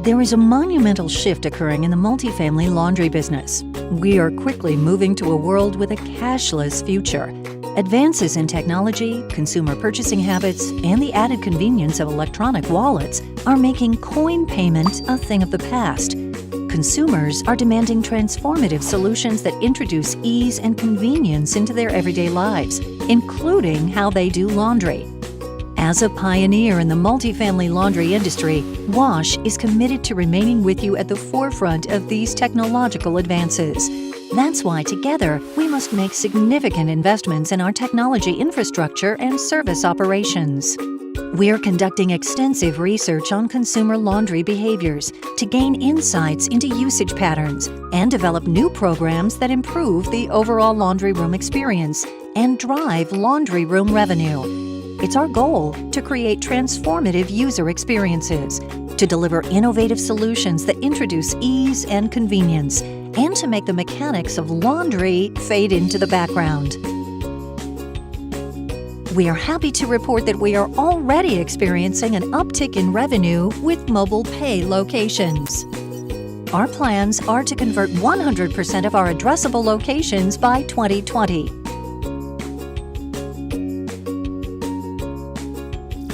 There is a monumental shift occurring in the multifamily laundry business. We are quickly moving to a world with a cashless future. Advances in technology, consumer purchasing habits, and the added convenience of electronic wallets are making coin payment a thing of the past. Consumers are demanding transformative solutions that introduce ease and convenience into their everyday lives, including how they do laundry. As a pioneer in the multifamily laundry industry, Wash is committed to remaining with you at the forefront of these technological advances. That's why together we must make significant investments in our technology infrastructure and service operations. We are conducting extensive research on consumer laundry behaviors to gain insights into usage patterns and develop new programs that improve the overall laundry room experience and drive laundry room revenue. It's our goal to create transformative user experiences, to deliver innovative solutions that introduce ease and convenience, and to make the mechanics of laundry fade into the background. We are happy to report that we are already experiencing an uptick in revenue with mobile pay locations. Our plans are to convert 100% of our addressable locations by 2020.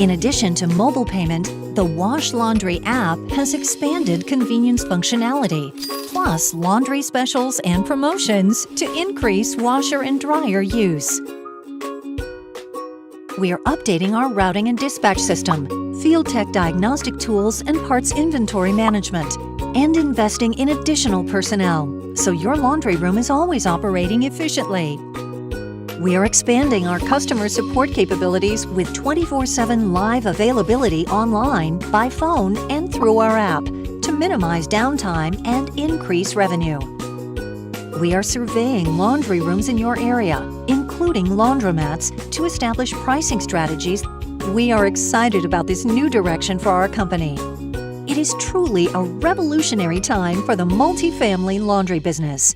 In addition to mobile payment, the Wash Laundry app has expanded convenience functionality, plus laundry specials and promotions to increase washer and dryer use. We are updating our routing and dispatch system, field tech diagnostic tools, and parts inventory management, and investing in additional personnel, so your laundry room is always operating efficiently. We are expanding our customer support capabilities with 24/7 live availability online, by phone, and through our app to minimize downtime and increase revenue. We are surveying laundry rooms in your area, including laundromats, to establish pricing strategies. We are excited about this new direction for our company. It is truly a revolutionary time for the multifamily laundry business.